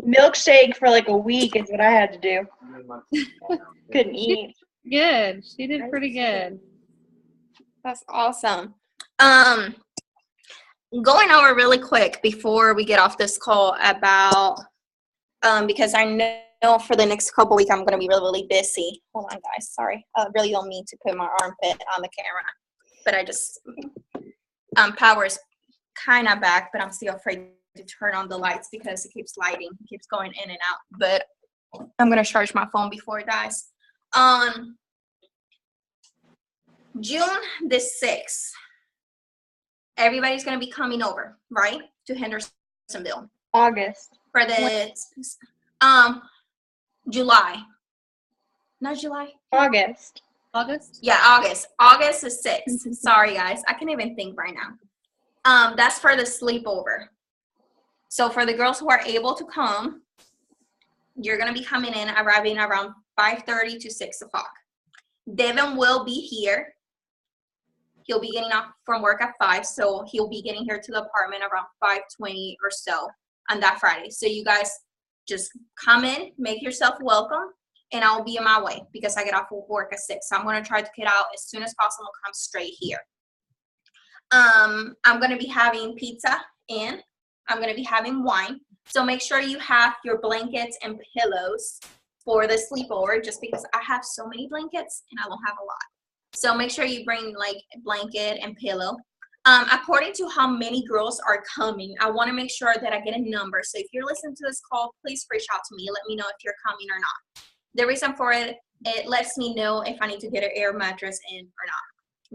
Milkshake for like a week is what I had to do. Couldn't eat. Good. She did pretty good. That's awesome. Going over really quick before we get off this call about because I know for the next couple weeks I'm going to be really, really busy. Hold on, guys. Sorry. I really don't mean to put my armpit on the camera, but I just power is kind of back, but I'm still afraid to turn on the lights because it keeps lighting, it keeps going in and out. But I'm going to charge my phone before it dies. On June the 6th, everybody's going to be coming over, right, to Hendersonville August. for the July. Not July. August. August? Yeah, August. August is 6th. Sorry, guys. I can't even think right now. That's for the sleepover. So for the girls who are able to come, you're going to be coming in, arriving around 5:30 to 6 o'clock. Devin will be here. He'll be getting off from work at 5, so he'll be getting here to the apartment around 5:20 or so on that Friday. So you guys just come in, make yourself welcome, and I'll be on my way because I get off of work at 6. So I'm going to try to get out as soon as possible, come straight here. I'm going to be having pizza and I'm going to be having wine. So make sure you have your blankets and pillows for the sleepover, just because I have so many blankets and I don't have a lot. So make sure you bring like a blanket and pillow. According to how many girls are coming, I want to make sure that I get a number. So if you're listening to this call, please reach out to me. Let me know if you're coming or not. The reason for it, it lets me know if I need to get an air mattress in or not.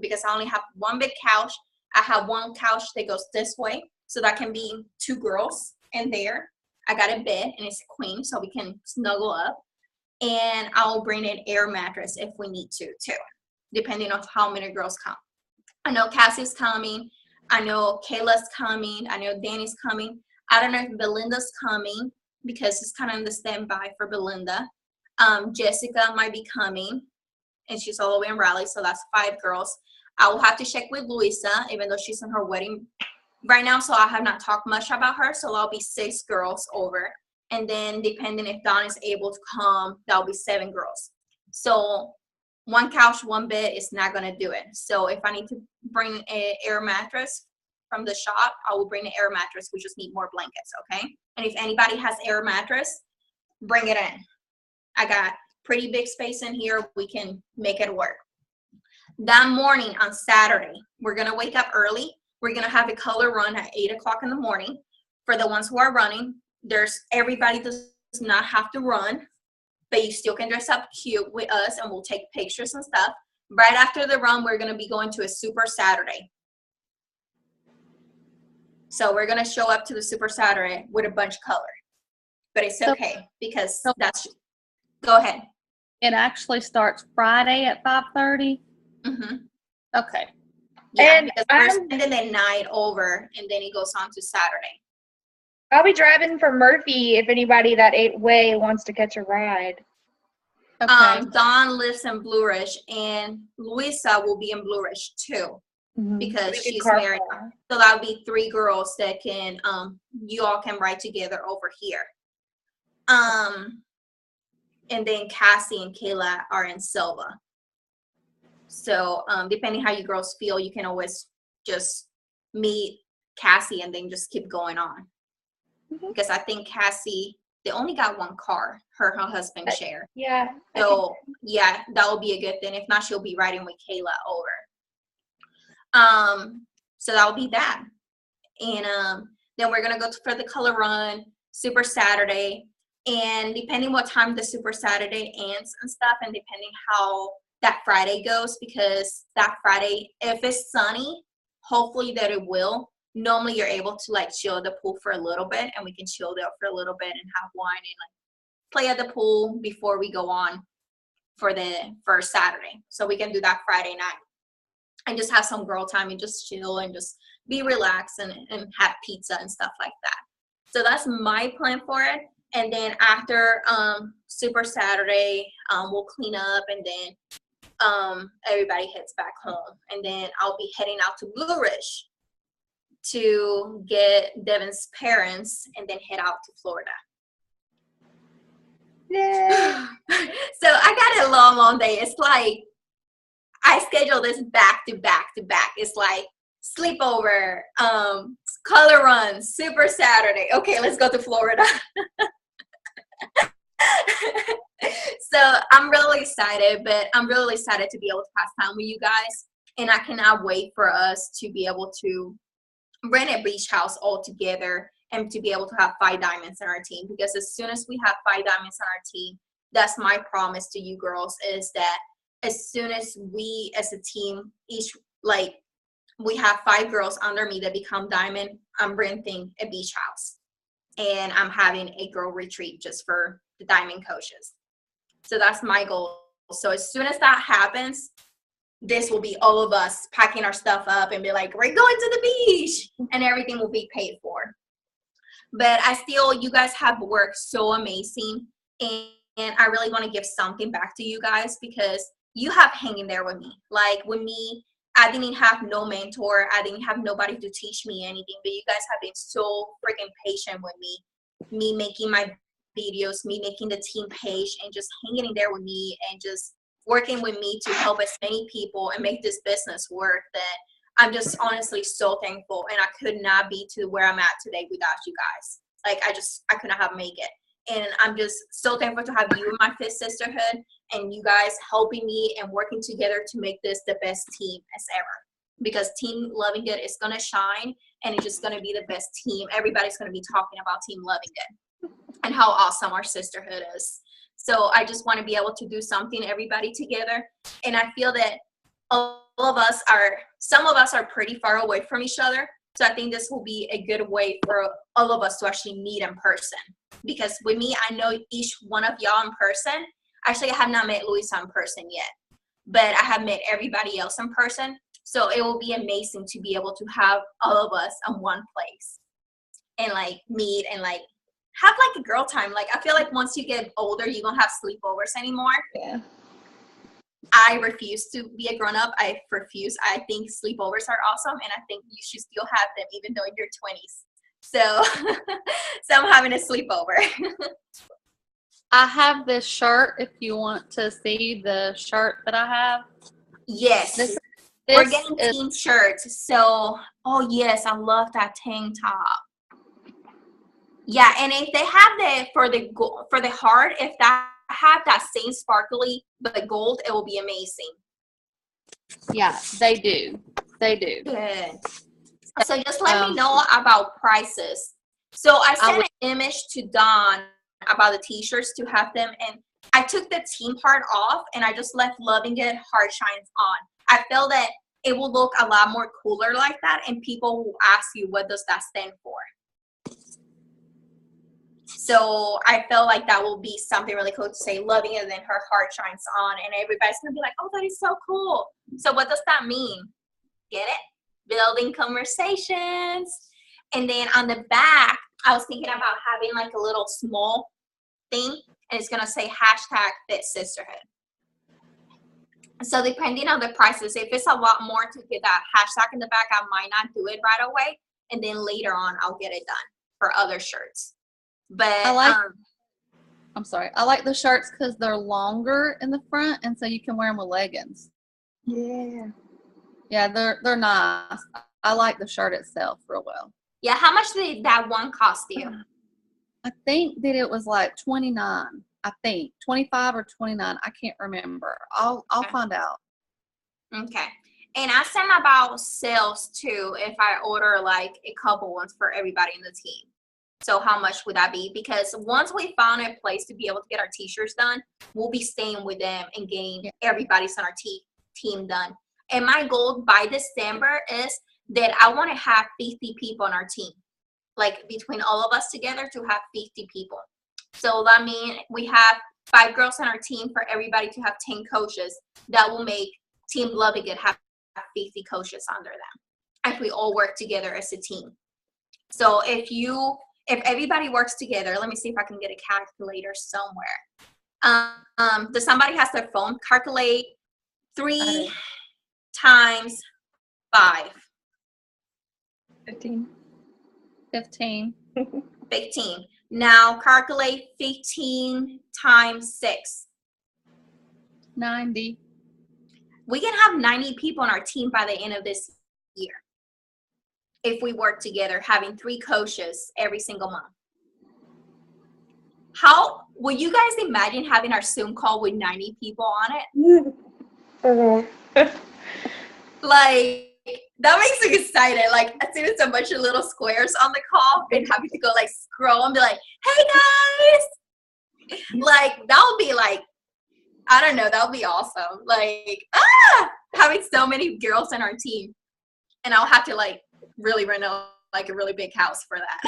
Because I only have one big couch. I have one couch that goes this way, so that can be 2 girls in there. I got a bed, and it's a queen, so we can snuggle up. And I'll bring an air mattress if we need to, too, depending on how many girls come. I know Cassie's coming. I know Kayla's coming. I know Danny's coming. I don't know if Belinda's coming because it's kind of in the standby for Belinda. Jessica might be coming, and she's all the way in Raleigh, so that's 5 girls. I will have to check with Luisa, even though she's in her wedding right now, so I have not talked much about her, so that'll be 6 girls over. And then depending if Dawn is able to come, that'll be 7 girls. So 1 couch, 1 bed is not going to do it. So if I need to bring an air mattress from the shop, I will bring an air mattress. We just need more blankets, okay? And if anybody has air mattress, bring it in. I got pretty big space in here. We can make it work. That morning on Saturday, we're going to wake up early. We're going to have a color run at 8 o'clock in the morning. For the ones who are running, everybody does not have to run, but you still can dress up cute with us, and we'll take pictures and stuff. Right after the run, we're going to be going to a Super Saturday. So we're going to show up to the Super Saturday with a bunch of color. But it's okay because that's – go ahead. It actually starts Friday at 5:30? Mm-hmm. Okay. Yeah, because we're spending the night over, and then it goes on to Saturday. I'll be driving from Murphy if anybody that way wants to catch a ride. Okay. Dawn lives in Blue Ridge, and Luisa will be in Blue Ridge too, because she's married. So that'll be 3 girls that can you all can ride together over here. And then Cassie and Kayla are in Silva. So depending how you girls feel, you can always just meet Cassie and then just keep going on. Because I think Cassie, they only got 1 car, her husband share. Yeah. So yeah, that will be a good thing. If not, she'll be riding with Kayla over. So that will be that. And then we're gonna go for the color run, Super Saturday, and depending what time the Super Saturday ends and stuff, and depending how that Friday goes, because that Friday, if it's sunny, hopefully that it will. Normally you're able to like chill at the pool for a little bit, and we can chill there for a little bit and have wine and like play at the pool before we go on for the first Saturday. So we can do that Friday night and just have some girl time and just chill and just be relaxed and have pizza and stuff like that. So that's my plan for it. And then after Super Saturday, we'll clean up, and then everybody heads back home. And then I'll be heading out to Blue Ridge to get Devin's parents and then head out to Florida. Yay. So I Hello Monday. It's like I schedule this back to back to back. It's like sleepover, color run, Super Saturday. Okay, let's go to Florida. So I'm really excited, but I'm really excited to be able to pass time with you guys. And I cannot wait for us to be able to rent a beach house all together and to be able to have 5 diamonds in our team. Because as soon as we have 5 diamonds in our team, that's my promise to you girls, is that as soon as we as a team each, like, we have 5 girls under me that become diamond, I'm renting a beach house and I'm having a girl retreat just for the diamond coaches. So that's my goal. So as soon as that happens, this will be all of us packing our stuff up and be like, we're going to the beach, and everything will be paid for. But you guys have worked so amazing, and I really want to give something back to you guys, because you have hanging there with me. Like with me, I didn't have no mentor. I didn't have nobody to teach me anything, but you guys have been so freaking patient with me making my videos, me making the team page, and just hanging in there with me and just working with me to help as many people and make this business work, that I'm just honestly so thankful. And I could not be to where I'm at today without you guys. Like I could not have made it. And I'm just so thankful to have you in my fifth sisterhood, and you guys helping me and working together to make this the best team as ever. Because Team Lovingood is going to shine, and it's just going to be the best team. Everybody's going to be talking about Team Lovingood and how awesome our sisterhood is. So I just want to be able to do something, everybody together. And I feel that some of us are pretty far away from each other. So I think this will be a good way for all of us to actually meet in person. Because with me, I know each one of y'all in person. Actually, I have not met Luisa in person yet, but I have met everybody else in person. So it will be amazing to be able to have all of us in one place and like meet and like have like a girl time. Like I feel like once you get older, you don't have sleepovers anymore. Yeah. I refuse to be a grown up. I refuse. I think sleepovers are awesome, and I think you should still have them even though in your 20s. So, so I'm having a sleepover. I have this shirt if you want to see the shirt that I have. Yes. We're getting team shirts. So, oh yes, I love that tank top. Yeah, and if they have for the heart, if that have that same sparkly but gold, it will be amazing. Yeah, they do. They do. Good. So just let me know about prices. So I sent an image to Dawn about the t-shirts to have them, and I took the team part off and I just left Lovingood Heart Shines on. I feel that it will look a lot more cooler like that, and people will ask you, what does that stand for? So I felt like that will be something really cool to say Lovingood and then her heart shines on, and everybody's gonna be like, oh, that is so cool. So what does that mean? Get it? Building conversations. And then on the back, I was thinking about having like a little small thing, and it's gonna say #FitSisterhood. So depending on the prices, if it's a lot more to get that hashtag in the back, I might not do it right away, and then later on I'll get it done for other shirts. But I like the shirts because they're longer in the front, and so you can wear them with leggings. Yeah, they're nice. I like the shirt itself real well. Yeah, how much did that one cost you? I think that it was like $29. I think 25 or 29. I can't remember. I'll find out. Okay. And I sent about sales too if I order like a couple ones for everybody in the team. So how much would that be? Because once we found a place to be able to get our t-shirts done, we'll be staying with them and getting everybody's on our team done. And my goal by December is that I want to have 50 people on our team. Like between all of us together to have 50 people. So that means we have 5 girls on our team for everybody to have 10 coaches. That will make Team Lovingood have 50 coaches under them if we all work together as a team. So if everybody works together, let me see if I can get a calculator somewhere. Does somebody has their phone? Calculate 3 times 5. 15. 15. Now calculate 15 times 6. 90. We can have 90 people on our team by the end of this year if we work together, having 3 coaches every single month. How will you guys imagine having our Zoom call with 90 people on it? Like, that makes me excited. Like, as soon as a bunch of little squares on the call and having to go like scroll and be like, hey guys, like that would be like, I don't know, that would be awesome. Like, having so many girls in our team, and I'll have to like really rent like a really big house for that.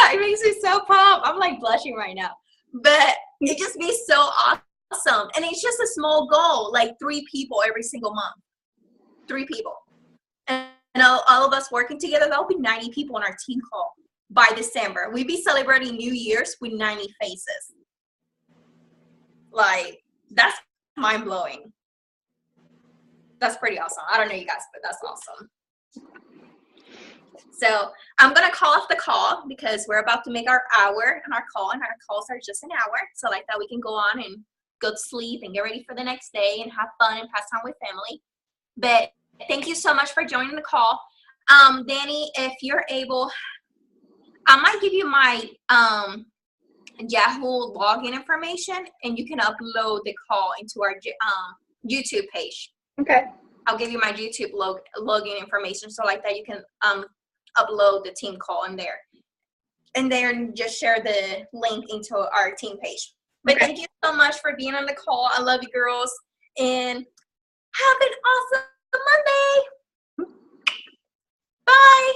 It makes me so pumped. I'm like blushing right now, but it just be so awesome. And it's just a small goal, like 3 people every single month, 3 people, and all of us working together. That'll be 90 people on our team call by December. We'd be celebrating New Year's with 90 faces. Like, that's mind blowing. That's pretty awesome. I don't know you guys, but that's awesome. So I'm going to call off the call because we're about to make our hour on our call, and our calls are just an hour. So like that, we can go on and go to sleep and get ready for the next day and have fun and pass time with family. But thank you so much for joining the call. Danny, if you're able, I might give you my Yahoo login information, and you can upload the call into our YouTube page. Okay. I'll give you my YouTube login information, so like that you can upload the team call in there, and then just share the link into our team page. But thank you so much for being on the call. I love you, girls, and have an awesome Monday. Bye.